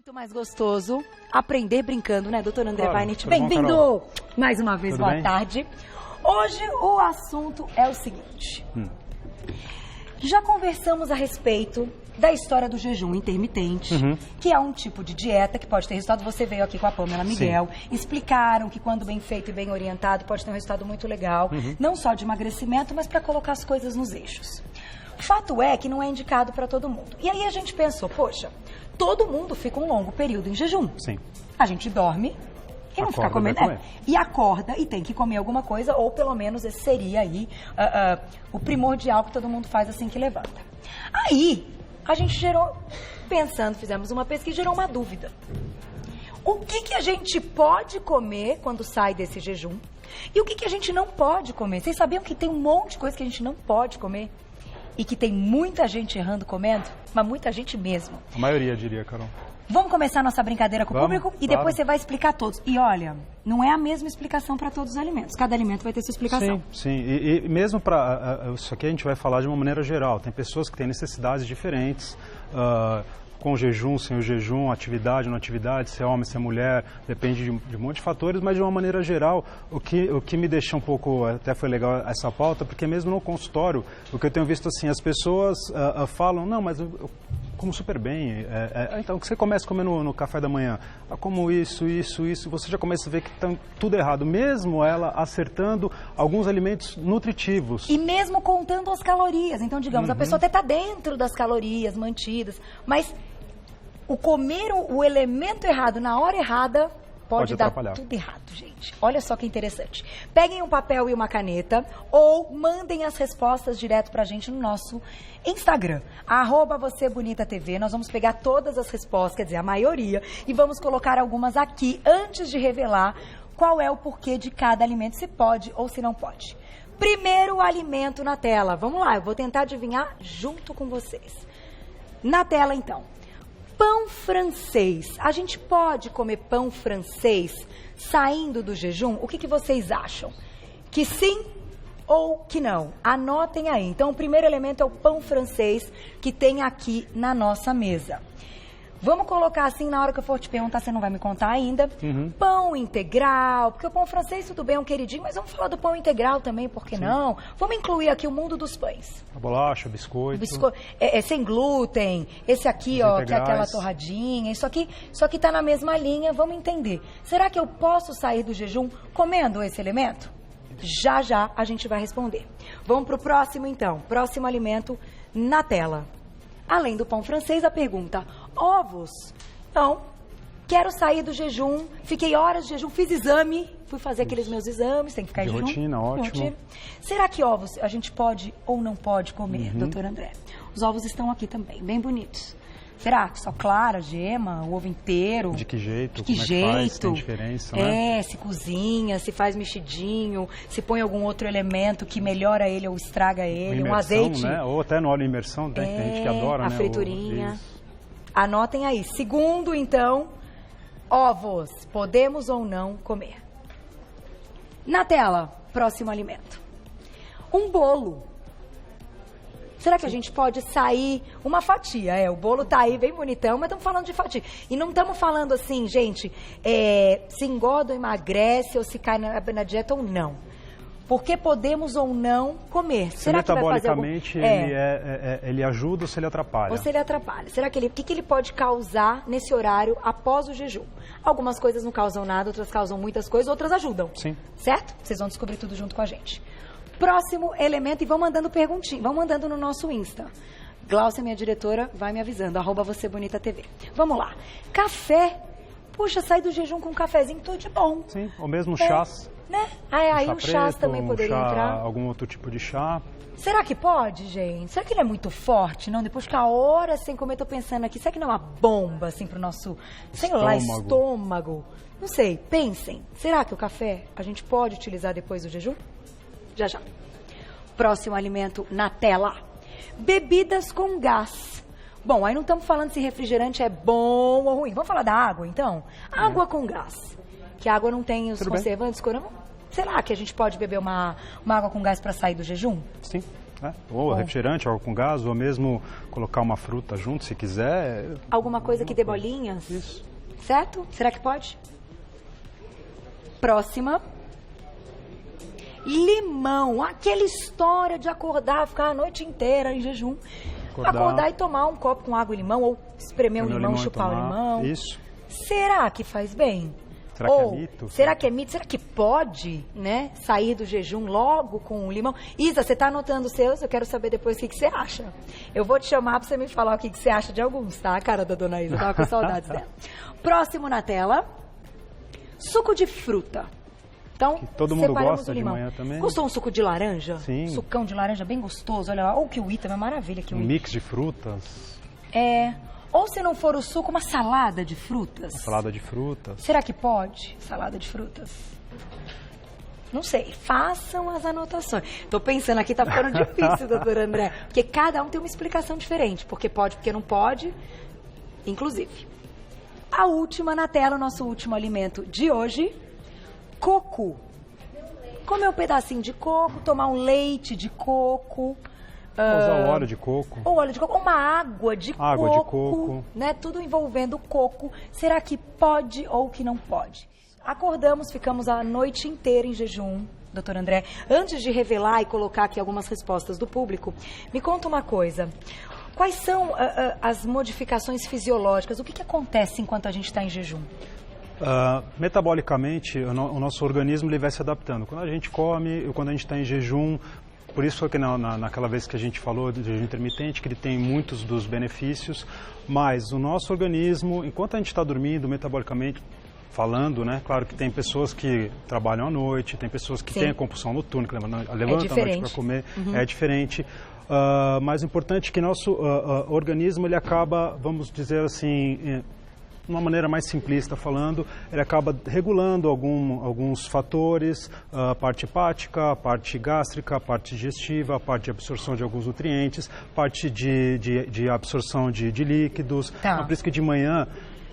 Muito mais gostoso aprender brincando, né, doutor André Claro, Weinert? tudo bom, Bem-vindo Carol? mais uma vez, Tudo boa bem? tarde. Hoje o assunto é o seguinte. Já conversamos a respeito da história do jejum intermitente, que é um tipo de dieta que pode ter resultado. Você veio aqui com a Pamela Miguel, explicaram que quando bem feito e bem orientado pode ter um resultado muito legal, não só de emagrecimento, mas para colocar as coisas nos eixos. O fato é que não é indicado para todo mundo. E aí a gente pensou, poxa, todo mundo fica um longo período em jejum. Sim. A gente dorme e não fica comendo. Vai comer. E acorda e tem que comer alguma coisa, ou pelo menos esse seria aí o primordial que todo mundo faz assim que levanta. Aí a gente gerou, pensando, fizemos uma pesquisa e gerou uma dúvida. O que a gente pode comer quando sai desse jejum? E o que a gente não pode comer? Vocês sabiam que tem um monte de coisa que a gente não pode comer? E que tem muita gente errando comendo? Mas muita gente mesmo. A maioria, diria, Carol. Vamos começar nossa brincadeira com o Vamos, público e claro. depois você vai explicar todos. E olha, não é a mesma explicação para todos os alimentos. Cada alimento vai ter sua explicação. Sim. E mesmo para... Isso aqui a gente vai falar de uma maneira geral. Tem pessoas que têm necessidades diferentes, com o jejum, sem o jejum, atividade, não atividade, se é homem, se é mulher, depende de um monte de fatores, mas de uma maneira geral, o que me deixa um pouco, até foi legal essa pauta, porque mesmo no consultório, o que eu tenho visto assim, as pessoas falam, não, mas eu como super bem, então o que você começa a comer no café da manhã? Como isso, você já começa a ver que está tudo errado, mesmo ela acertando alguns alimentos nutritivos. E mesmo contando as calorias, então digamos, a pessoa até está dentro das calorias mantidas, mas o comer o elemento errado na hora errada pode dar atrapalhar. Tudo errado, gente. Olha só que interessante. Peguem um papel e uma caneta ou mandem as respostas direto pra gente no nosso Instagram, @vocêbonitatv. Nós vamos pegar todas as respostas, quer dizer, a maioria, e vamos colocar algumas aqui antes de revelar qual é o porquê de cada alimento, se pode ou se não pode. Primeiro alimento na tela. Vamos lá, eu vou tentar adivinhar junto com vocês. Na tela, então. Pão francês. A gente pode comer pão francês saindo do jejum? O que vocês acham? Que sim ou que não? Anotem aí. Então, o primeiro elemento é o pão francês que tem aqui na nossa mesa. Vamos colocar assim, na hora que eu for te perguntar, você não vai me contar ainda. Pão integral, porque o pão francês tudo bem, é um queridinho, mas vamos falar do pão integral também, por que não? Vamos incluir aqui o mundo dos pães. A bolacha, biscoito. Sem glúten, esse aqui, Os ó, que é integrais. aquela torradinha, isso aqui tá na mesma linha, vamos entender. Será que eu posso sair do jejum comendo esse elemento? Já a gente vai responder. Vamos pro próximo então, próximo alimento na tela. Além do pão francês, a pergunta, ovos? Não, quero sair do jejum, fiquei horas de jejum, fiz exame, fui fazer aqueles meus exames, tem que ficar em De jejum. rotina, ótimo. Será que ovos a gente pode ou não pode comer, doutor André? Os ovos estão aqui também, bem bonitos. Será que só clara, gema, o ovo inteiro? De que jeito? De que Como jeito? É que faz? Tem diferença, né? Se cozinha, se faz mexidinho, se põe algum outro elemento que melhora ele ou estraga ele, Imersão, um azeite. né? Ou até no óleo em imersão, tem gente que adora, a né? friturinha. Isso. Anotem aí. Segundo, então, ovos. Podemos ou não comer? Na tela, próximo alimento. Um bolo. Será que a gente pode sair uma fatia? O bolo tá aí bem bonitão, mas estamos falando de fatia. E não estamos falando assim, gente, se engorda ou emagrece, ou se cai na dieta ou não. Porque podemos ou não comer. Será que vai fazer algum... Metabolicamente ele ajuda ou se ele atrapalha? Ou se ele atrapalha. Será que o que ele pode causar nesse horário após o jejum? Algumas coisas não causam nada, outras causam muitas coisas, outras ajudam. Sim. Certo? Vocês vão descobrir tudo junto com a gente. Próximo elemento, e vão mandando perguntinhas, vão mandando no nosso Insta. Glaucia, minha diretora, vai me avisando, @vocêbonitatv. Vamos lá. Café. Puxa, sair do jejum com um cafezinho, tudo de bom. Sim, ou mesmo chás. Né? Aí chá um chás preto, também poderia entrar. Algum outro tipo de chá. Será que pode, gente? Será que ele é muito forte? Não, depois de ficar horas sem comer, tô pensando aqui, será que não é uma bomba, assim, pro nosso, estômago? Não sei, pensem. Será que o café a gente pode utilizar depois do jejum? Já. Próximo alimento na tela. Bebidas com gás. Bom, aí não estamos falando se refrigerante é bom ou ruim. Vamos falar da água, então? Água com gás. Que a água não tem os conservantes, corante. Será que a gente pode beber uma água com gás para sair do jejum? Sim. né? Ou refrigerante, água com gás, ou mesmo colocar uma fruta junto, se quiser. Alguma coisa que dê bolinhas? Isso. Certo? Será que pode? Próxima. Limão. Aquela história de acordar, ficar a noite inteira em jejum. Acordar e tomar um copo com água e limão, ou espremer o limão, chupar o limão. Isso. Será que faz bem? Será que é mito? Será que é mito? Será que pode, né, sair do jejum logo com o limão? Isa, você está anotando os seus? Eu quero saber depois o que você acha. Eu vou te chamar para você me falar o que você acha de alguns, tá? A cara da dona Isa, eu tava com saudades dela. Próximo na tela, suco de fruta. Então, que todo mundo gosta de manhã também. Gostou um suco de laranja? Sim. Sucão de laranja bem gostoso. Olha lá, o kiwi também é maravilha. Kiwi. Um mix de frutas. Ou se não for o suco, uma salada de frutas. Uma salada de frutas. Será que pode? Salada de frutas? Não sei. Façam as anotações. Tô pensando aqui, tá ficando difícil, doutor André. Porque cada um tem uma explicação diferente. Porque pode, porque não pode. Inclusive. A última na tela, o nosso último alimento de hoje. Coco. Comer um pedacinho de coco, tomar um leite de coco. Usar o óleo de coco. Ou óleo de coco, ou uma água de coco. Né? Tudo envolvendo coco. Será que pode ou que não pode? Acordamos, ficamos a noite inteira em jejum, doutor André. Antes de revelar e colocar aqui algumas respostas do público, me conta uma coisa. Quais são as modificações fisiológicas? O que acontece enquanto a gente está em jejum? Metabolicamente, o nosso organismo ele vai se adaptando. Quando a gente come, quando a gente está em jejum, por isso que naquela vez que a gente falou de jejum intermitente, que ele tem muitos dos benefícios, mas o nosso organismo, enquanto a gente está dormindo, metabolicamente falando, né? Claro que tem pessoas que trabalham à noite, tem pessoas que têm a compulsão noturna, que levantam à noite para comer, é diferente. Mas o importante é que nosso organismo, ele acaba, vamos dizer assim, de uma maneira mais simplista falando, ele acaba regulando alguns fatores, a parte hepática, a parte gástrica, a parte digestiva, a parte de absorção de alguns nutrientes, parte de absorção de líquidos. Por isso que de manhã,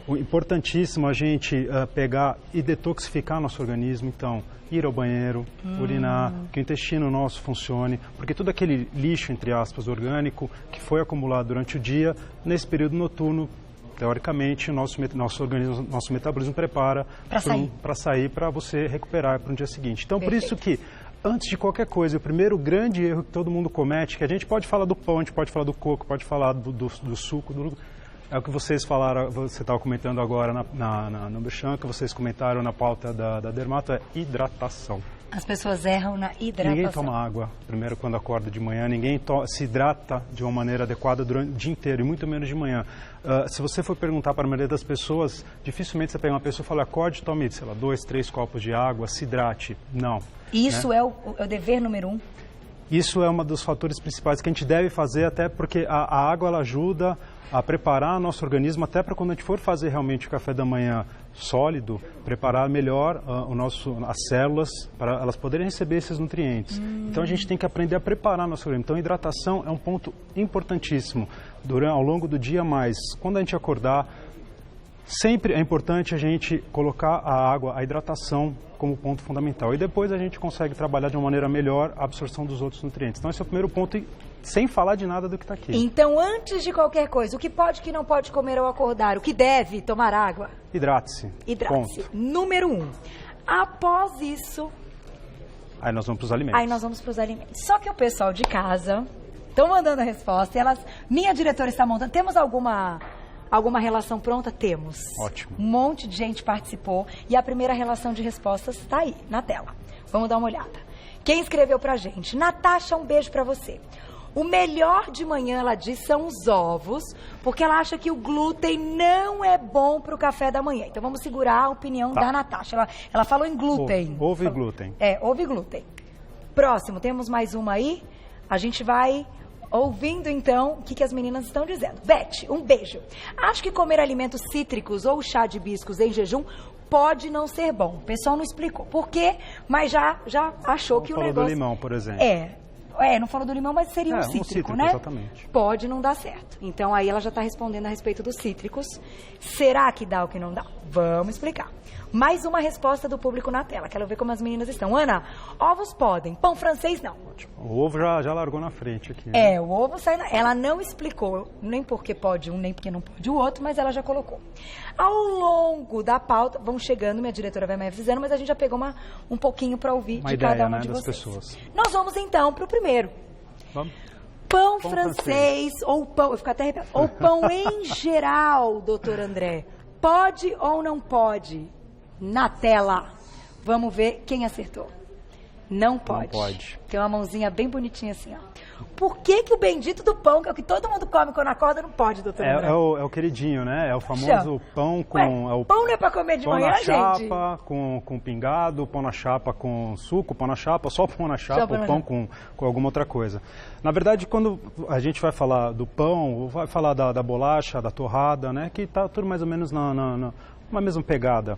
importantíssimo a gente pegar e detoxificar nosso organismo, então ir ao banheiro, urinar, que o intestino nosso funcione, porque todo aquele lixo, entre aspas, orgânico, que foi acumulado durante o dia, nesse período noturno, teoricamente, o nosso organismo, nosso metabolismo prepara para sair, para você recuperar para o dia seguinte. Então, por isso que, antes de qualquer coisa, o primeiro grande erro que todo mundo comete, que a gente pode falar do pão, a gente pode falar do coco, pode falar do suco, é o que vocês falaram, você estava comentando agora no Merchan, que vocês comentaram na pauta da Dermato, é hidratação. As pessoas erram na hidratação. Ninguém toma água primeiro quando acorda de manhã, ninguém se hidrata de uma maneira adequada durante o dia inteiro, e muito menos de manhã. Se você for perguntar para a maioria das pessoas, dificilmente você pega uma pessoa e fala, acorde, tome, sei lá, 2, 3 copos de água, se hidrate. Não. Isso, né? É o dever número 1? Isso é um dos fatores principais que a gente deve fazer, até porque a água ela ajuda a preparar nosso organismo, até para quando a gente for fazer realmente o café da manhã sólido, preparar melhor as células para elas poderem receber esses nutrientes. Então a gente tem que aprender a preparar nosso organismo. Então a hidratação é um ponto importantíssimo ao longo do dia, mas quando a gente acordar, sempre é importante a gente colocar a água, a hidratação como ponto fundamental. E depois a gente consegue trabalhar de uma maneira melhor a absorção dos outros nutrientes. Então esse é o primeiro ponto, sem falar de nada do que está aqui. Então, antes de qualquer coisa, o que pode e que não pode comer ao acordar? O que deve tomar água? Hidrate-se. Hidrate-se. Número 1. Após isso... Aí nós vamos para os alimentos. Só que o pessoal de casa estão mandando a resposta e minha diretora está montando. Temos alguma relação pronta? Temos. Ótimo. Um monte de gente participou e a primeira relação de respostas está aí, na tela. Vamos dar uma olhada. Quem escreveu pra gente? Natasha, um beijo pra você. O melhor de manhã, ela diz, são os ovos, porque ela acha que o glúten não é bom pro café da manhã. Então vamos segurar a opinião da Natasha. Ela falou em glúten. Ovo e glúten. Ovo e glúten. Próximo, temos mais uma aí. A gente vai... ouvindo, então, o que as meninas estão dizendo. Beth, um beijo. Acho que comer alimentos cítricos ou chá de hibiscos em jejum pode não ser bom. O pessoal não explicou por quê, mas já achou que o negócio... Não falou do limão, por exemplo. Não falou do limão, mas seria um cítrico, né? Exatamente. Pode não dar certo. Então, aí ela já está respondendo a respeito dos cítricos. Será que dá ou que não dá? Vamos explicar. Mais uma resposta do público na tela. Quero ver como as meninas estão. Ana, ovos podem, pão francês não. O ovo já largou na frente aqui. Né? O ovo sai Ela não explicou nem porque pode um, nem porque não pode o outro, mas ela já colocou. Ao longo da pauta, vão chegando, minha diretora vai me avisando, mas a gente já pegou um pouquinho para ouvir uma de ideia, cada uma né, de das vocês. Pessoas. Nós vamos então para o primeiro. Vamos. Pão francês ou pão, eu fico até arrepiada, ou pão em geral, doutor André. Pode ou não pode? Na tela. Vamos ver quem acertou. Não pode. Não pode. Tem uma mãozinha bem bonitinha assim, ó. Por que o bendito do pão, que é o que todo mundo come quando acorda, não pode, doutor André? É o queridinho, né? É o famoso pão com... pão não é pra comer de manhã, gente? Pão na chapa, com pingado, pão na chapa com suco, pão na chapa, só pão na chapa, ou pão com alguma outra coisa. Na verdade, quando a gente vai falar do pão, vai falar da bolacha, da torrada, né? Que tá tudo mais ou menos na mesma pegada.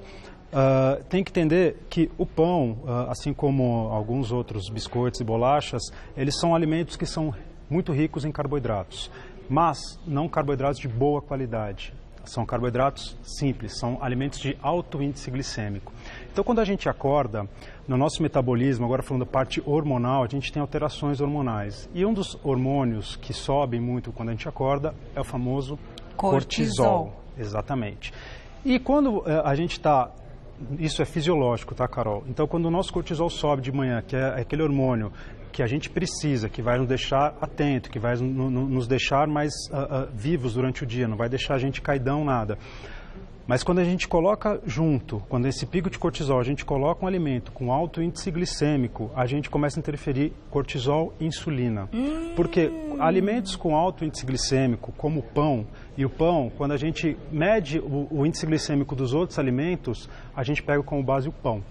Tem que entender que o pão, assim como alguns outros biscoitos e bolachas, eles são alimentos que são muito ricos em carboidratos, mas não carboidratos de boa qualidade. São carboidratos simples, são alimentos de alto índice glicêmico. Então, quando a gente acorda, no nosso metabolismo, agora falando da parte hormonal, a gente tem alterações hormonais. E um dos hormônios que sobem muito quando a gente acorda é o famoso cortisol. Exatamente. E quando a gente está... Isso é fisiológico, tá, Carol? Então, quando o nosso cortisol sobe de manhã, que é aquele hormônio que a gente precisa, que vai nos deixar atento, que vai nos deixar mais vivos durante o dia, não vai deixar a gente caidão, nada. Mas quando a gente coloca junto, quando esse pico de cortisol, a gente coloca um alimento com alto índice glicêmico, a gente começa a interferir cortisol e insulina. Porque alimentos com alto índice glicêmico, como o pão, e o pão, quando a gente mede o índice glicêmico dos outros alimentos, a gente pega como base o pão.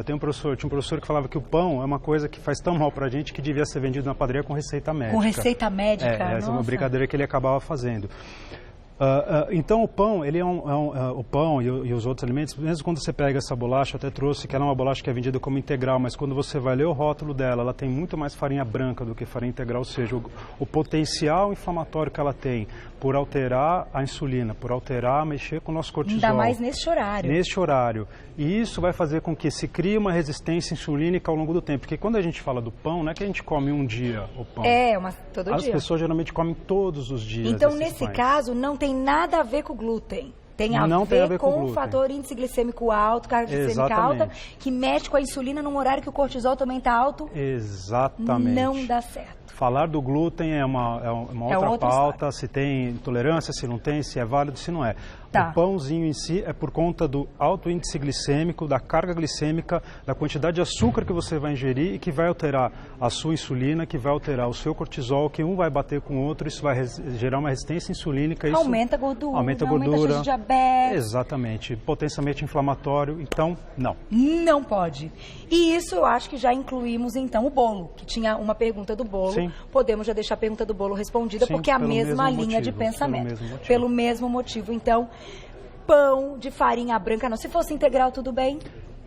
Tinha um professor que falava que o pão é uma coisa que faz tão mal pra gente que devia ser vendido na padaria com receita médica. Com receita médica? Essa é uma brincadeira que ele acabava fazendo. Então o pão, ele o pão e os outros alimentos, mesmo quando você pega essa bolacha, eu até trouxe que ela é uma bolacha que é vendida como integral, mas quando você vai ler o rótulo dela, ela tem muito mais farinha branca do que farinha integral, ou seja, o potencial inflamatório que ela tem por alterar a insulina, por mexer com o nosso cortisol. Ainda mais neste horário. Neste horário. E isso vai fazer com que se crie uma resistência insulínica ao longo do tempo, porque quando a gente fala do pão, não é que a gente come um dia o pão. Todo dia. As pessoas geralmente comem todos os dias. Então, nesse caso, não tem nada a ver com o glúten. Tem a ver com o fator índice glicêmico alto, carga glicêmica alta, que mexe com a insulina num horário que o cortisol também está alto. Exatamente. Não dá certo. Falar do glúten é uma outra pauta, se tem intolerância, se não tem, se é válido, se não é. Tá. O pãozinho em si é por conta do alto índice glicêmico, da carga glicêmica, da quantidade de açúcar que você vai ingerir e que vai alterar a sua insulina, que vai alterar o seu cortisol, que um vai bater com o outro, isso vai gerar uma resistência insulínica. Isso aumenta a gordura, aumenta a chance de diabetes. Exatamente. Potencialmente inflamatório, então não. Não pode. E isso eu acho que já incluímos então o bolo, que tinha uma pergunta do bolo. Sim. Podemos já deixar a pergunta do bolo respondida, porque é a mesma linha de pensamento. Pelo mesmo motivo. Então, pão de farinha branca, não. Se fosse integral, tudo bem?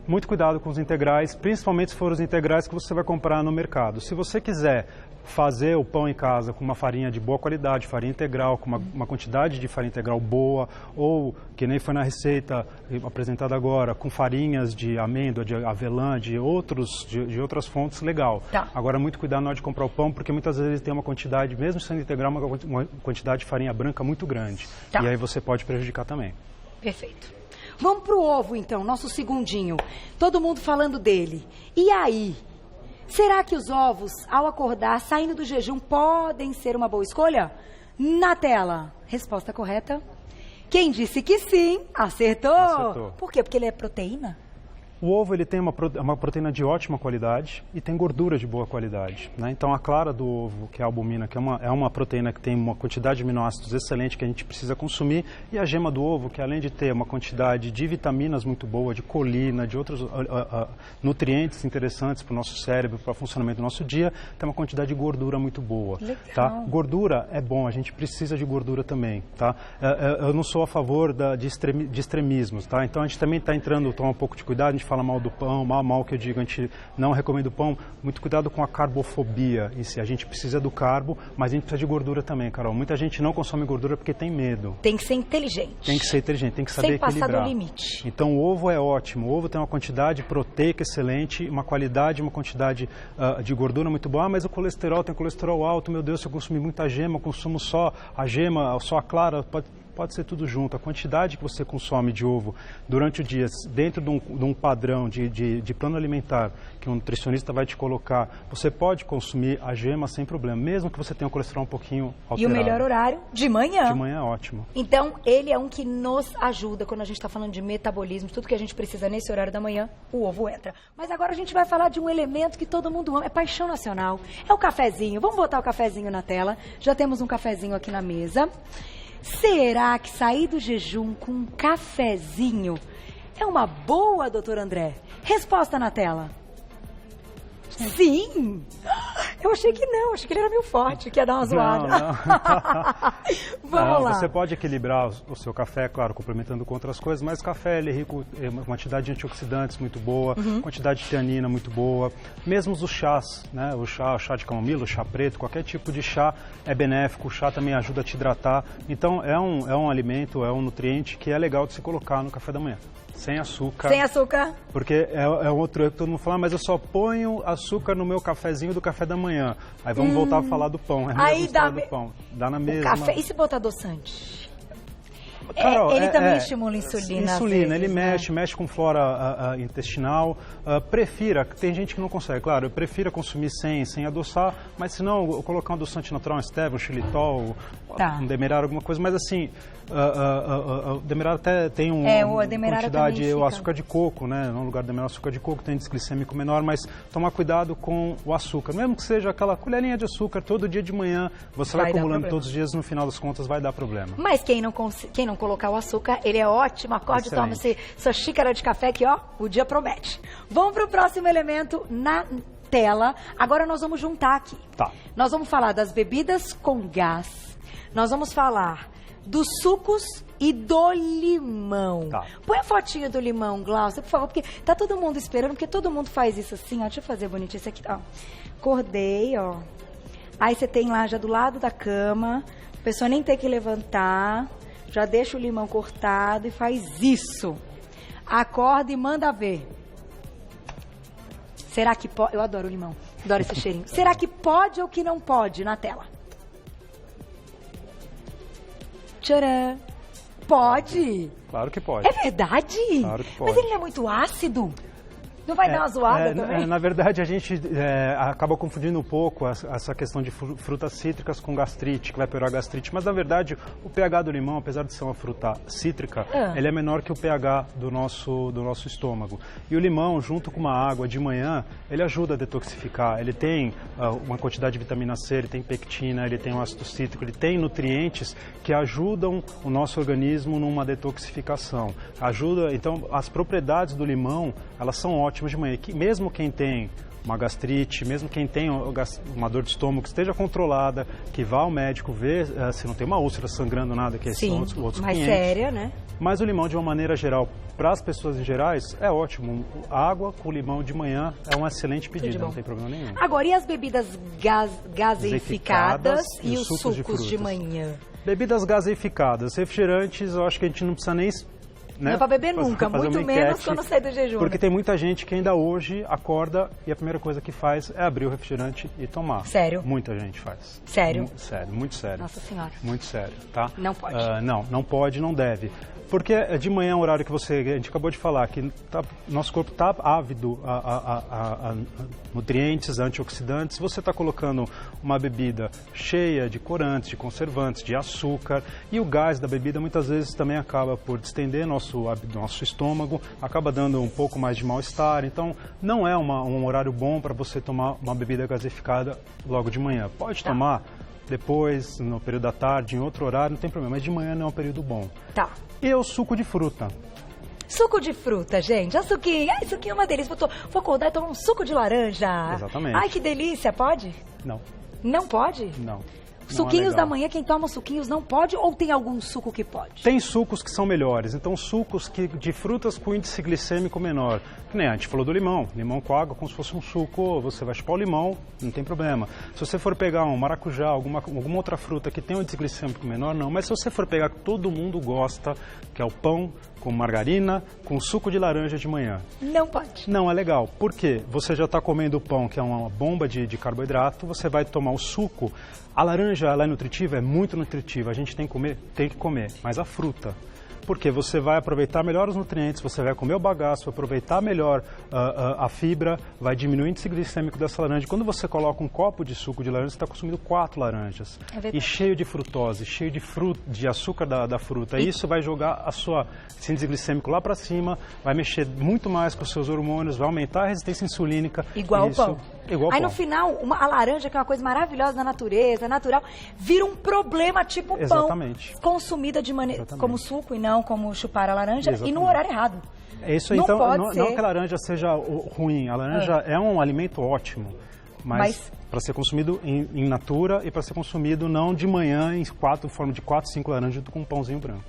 Muito cuidado com os integrais, principalmente se forem os integrais que você vai comprar no mercado. Se você quiser fazer o pão em casa com uma farinha de boa qualidade, farinha integral, com uma quantidade de farinha integral boa, ou, que nem foi na receita apresentada agora, com farinhas de amêndoa, de avelã, de outras fontes, legal. Tá. Agora, muito cuidado na hora de comprar o pão, porque muitas vezes ele tem uma quantidade, mesmo sendo integral, uma quantidade de farinha branca muito grande. Tá. E aí você pode prejudicar também. Perfeito. Vamos pro ovo, então, nosso segundinho. Todo mundo falando dele. E aí? Será que os ovos, ao acordar, saindo do jejum, podem ser uma boa escolha? Na tela. Resposta correta. Quem disse que sim, acertou. Por quê? Porque ele é proteína? O ovo ele tem uma proteína de ótima qualidade e tem gordura de boa qualidade, né? Então a clara do ovo, que é a albumina, que é uma proteína que tem uma quantidade de aminoácidos excelente que a gente precisa consumir, e a gema do ovo, que além de ter uma quantidade de vitaminas muito boa, de colina, de outros nutrientes interessantes para o nosso cérebro, para o funcionamento do nosso dia, tem uma quantidade de gordura muito boa. Legal. Tá? Gordura é bom, a gente precisa de gordura também, tá? Eu não sou a favor de extremismos, tá? Então a gente também está entrando, tomar um pouco de cuidado, a gente fala mal do pão, mal que eu digo, a gente não recomenda o pão, muito cuidado com a carbofobia em si. A gente precisa do carbo, mas a gente precisa de gordura também, Carol. Muita gente não consome gordura porque tem medo. Tem que ser inteligente. Tem que ser inteligente, tem que saber equilibrar. Sem passar do limite. Então o ovo é ótimo, o ovo tem uma quantidade proteica excelente, uma qualidade, uma quantidade de gordura muito boa, mas o colesterol, tem colesterol alto, meu Deus, se eu consumir muita gema, eu consumo só a gema, só a clara, pode ser tudo junto. A quantidade que você consome de ovo durante o dia, dentro de um padrão de plano alimentar que um nutricionista vai te colocar, você pode consumir a gema sem problema, mesmo que você tenha o colesterol um pouquinho alterado. E o melhor horário? De manhã. De manhã é ótimo. Então, ele é um que nos ajuda quando a gente está falando de metabolismo, tudo que a gente precisa nesse horário da manhã, o ovo entra. Mas agora a gente vai falar de um elemento que todo mundo ama, é paixão nacional, é o cafezinho. Vamos botar o cafezinho na tela. Já temos um cafezinho aqui na mesa. Será que sair do jejum com um cafezinho é uma boa, doutor André? Resposta na tela. Sim! Eu achei que não, achei que ele era meio forte, que ia dar uma zoada. Não. Vamos lá. Você pode equilibrar o seu café, claro, complementando com outras coisas, mas café ele é rico em uma quantidade de antioxidantes muito boa, quantidade de teanina muito boa. Mesmo os chás, né? O chá de camomila, o chá preto, qualquer tipo de chá é benéfico, o chá também ajuda a te hidratar. Então é um alimento, é um nutriente que é legal de se colocar no café da manhã. Sem açúcar. Sem açúcar. Porque é outro erro que todo mundo fala, mas eu só ponho açúcar no meu cafezinho do café da manhã. Aí vamos voltar a falar do pão. Aí dá, do pão. Dá na mesma. Café. E se botar adoçante? Carol, ele também estimula a insulina. Insulina, vezes, ele mexe com flora intestinal. Prefira, tem gente que não consegue, claro, eu prefiro consumir sem adoçar, mas se não, eu colocar um adoçante natural, um stevia, um xilitol, um demerara, alguma coisa, mas assim, o demerara até tem uma quantidade, o açúcar de coco, né, no lugar do demerara, açúcar de coco tem índice glicêmico menor, mas tomar cuidado com o açúcar, mesmo que seja aquela colherinha de açúcar todo dia de manhã, você vai acumulando todos os dias, no final das contas vai dar problema. Mas quem não colocar o açúcar, ele é ótimo. Acorde, toma sua xícara de café que, ó, o dia promete. Vamos para o próximo elemento na tela. Agora nós vamos juntar aqui. Tá. Nós vamos falar das bebidas com gás. Nós vamos falar dos sucos e do limão. Tá. Põe a fotinha do limão, Glaucia, por favor, porque tá todo mundo esperando, porque todo mundo faz isso assim, ó. Deixa eu fazer bonitinho isso aqui, ó. Acordei, ó. Aí você tem lá já do lado da cama, a pessoa nem tem que levantar. Já deixa o limão cortado e faz isso. Acorda e manda ver. Será que pode? Eu adoro o limão. Adoro esse cheirinho. Será que pode ou que não pode na tela? Tcharam. Pode? Claro que pode. É verdade? Claro que pode. Mas ele não é muito ácido? Não vai dar uma zoada também? Na verdade, a gente acaba confundindo um pouco essa questão de frutas cítricas com gastrite, que vai piorar a gastrite. Mas, na verdade, o pH do limão, apesar de ser uma fruta cítrica, ele é menor que o pH do nosso estômago. E o limão, junto com uma água de manhã, ele ajuda a detoxificar. Ele tem uma quantidade de vitamina C, ele tem pectina, ele tem um ácido cítrico, ele tem nutrientes que ajudam o nosso organismo numa detoxificação. Então, as propriedades do limão, elas são ótimas de manhã, que mesmo quem tem uma gastrite, mesmo quem tem uma dor de estômago que esteja controlada, que vá ao médico ver se não tem uma úlcera sangrando, nada, que são outros mais 500. Séria, né? Mas o limão, de uma maneira geral, para as pessoas em gerais, é ótimo. Água com limão de manhã é um excelente pedido, não tem problema nenhum. Agora, e as bebidas gaseificadas e os sucos de manhã? Bebidas gaseificadas, refrigerantes, eu acho que a gente não precisa nem... Não é pra beber nunca, muito menos quando sai do jejum. Porque tem muita gente que ainda hoje acorda e a primeira coisa que faz é abrir o refrigerante e tomar. Sério? Muita gente faz. Sério? Sério, muito sério. Nossa Senhora. Muito sério, tá? Não pode. Não pode, não deve. Porque de manhã é um horário que a gente acabou de falar, que nosso corpo está ávido a nutrientes, antioxidantes. Você está colocando uma bebida cheia de corantes, de conservantes, de açúcar, e o gás da bebida muitas vezes também acaba por distender nosso estômago, acaba dando um pouco mais de mal-estar. Então, não é um horário bom para você tomar uma bebida gasificada logo de manhã. Pode tomar depois, no período da tarde, em outro horário, não tem problema, mas de manhã não é um período bom. Tá. E o suco de fruta. Suco de fruta, gente. Açuquinho. Ai, suquinho é uma delícia. Vou acordar e tomar um suco de laranja. Exatamente. Ai, que delícia. Pode? Não. Não pode? Não. Suquinhos da manhã, quem toma suquinhos não pode ou tem algum suco que pode? Tem sucos que são melhores, então sucos de frutas com índice glicêmico menor. Que nem a gente falou do limão. Limão com água, como se fosse um suco, você vai chupar o limão, não tem problema. Se você for pegar um maracujá, alguma outra fruta que tem um índice glicêmico menor, não. Mas se você for pegar que todo mundo gosta, que é o pão com margarina, com suco de laranja de manhã. Não pode. Não é legal. Por quê? Você já está comendo o pão, que é uma bomba de carboidrato, você vai tomar o suco. A laranja, ela é nutritiva? É muito nutritiva. A gente tem que comer. Mas a fruta, porque você vai aproveitar melhor os nutrientes, você vai comer o bagaço, vai aproveitar melhor a fibra, vai diminuir o índice glicêmico dessa laranja. Quando você coloca um copo de suco de laranja, você está consumindo 4 laranjas. E cheio de frutose, cheio de açúcar da fruta. Isso vai jogar esse índice glicêmico lá para cima, vai mexer muito mais com os seus hormônios, vai aumentar a resistência insulínica. Igual o pão. Igual aí pão. No final, a laranja, que é uma coisa maravilhosa da natureza, natural, vira um problema tipo Exatamente. Pão, consumida de maneira como suco e não como chupar a laranja. Exatamente. E no horário errado. É isso aí. Então, não que a laranja seja ruim, a laranja é um alimento ótimo, mas para ser consumido in natura e para ser consumido não de manhã em forma de 4, 5 laranjas com um pãozinho branco.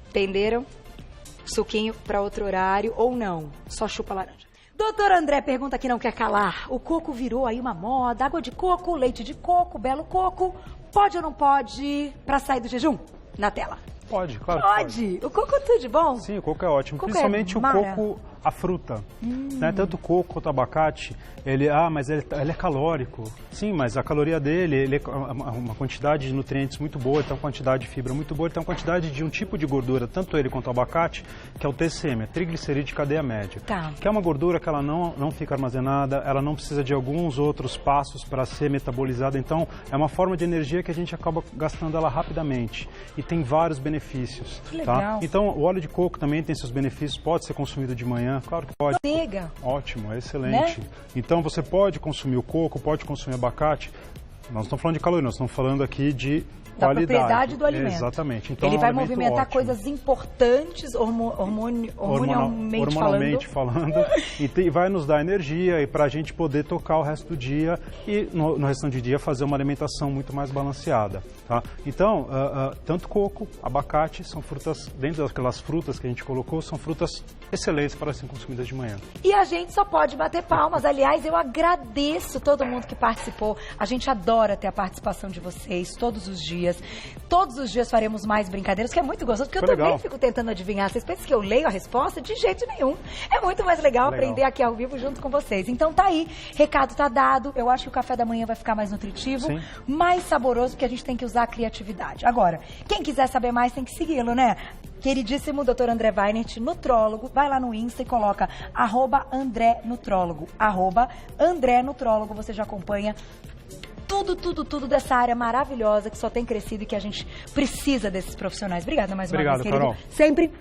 Entenderam? Suquinho para outro horário ou não, só chupa a laranja. Doutor André pergunta que não quer calar. O coco virou aí uma moda. Água de coco, leite de coco, belo coco. Pode ou não pode para sair do jejum? Na tela. Pode, claro. Pode? O coco é tudo de bom? Sim, o coco é ótimo. Principalmente o coco, a fruta. Né? Tanto o coco quanto o abacate, mas ele é calórico. Sim, mas a caloria dele, ele é uma quantidade de nutrientes muito boa, ele tem uma quantidade de fibra muito boa, ele tem uma quantidade de um tipo de gordura, tanto ele quanto o abacate, que é o TCM, triglicerídeo de cadeia média. Tá. Que é uma gordura que ela não fica armazenada, ela não precisa de alguns outros passos para ser metabolizada, então é uma forma de energia que a gente acaba gastando ela rapidamente. E tem vários benefícios. Que legal. Tá? Então, o óleo de coco também tem seus benefícios, pode ser consumido de manhã, claro que pode. Manteiga. Ótimo, é excelente. Né? Então, você pode consumir o coco, pode consumir abacate. Nós não estamos falando de caloria, nós estamos falando aqui de da qualidade. Propriedade do alimento. Exatamente. Então, ele vai é um movimentar ótimo. coisas importantes hormonalmente falando. E vai nos dar energia e para a gente poder tocar o resto do dia e no restante do dia fazer uma alimentação muito mais balanceada. Tá? Então, tanto coco, abacate, são frutas, dentro daquelas frutas que a gente colocou, são frutas excelentes para serem consumidas de manhã. E a gente só pode bater palmas. Aliás, eu agradeço todo mundo que participou. A gente adora ter a participação de vocês todos os dias. Todos os dias faremos mais brincadeiras, que é muito gostoso, porque eu também fico tentando adivinhar. Vocês pensam que eu leio a resposta? De jeito nenhum. É muito mais legal aprender aqui ao vivo junto com vocês. Então tá aí, recado tá dado. Eu acho que o café da manhã vai ficar mais nutritivo, mais saboroso, porque a gente tem que usar a criatividade. Agora, quem quiser saber mais tem que segui-lo, né? Queridíssimo Dr. André Weinert, nutrólogo, vai lá no Insta e coloca @AndréNutrólogo, @AndréNutrólogo, você já acompanha tudo dessa área maravilhosa que só tem crescido e que a gente precisa desses profissionais. Obrigada mais uma vez, querido. Carol. Sempre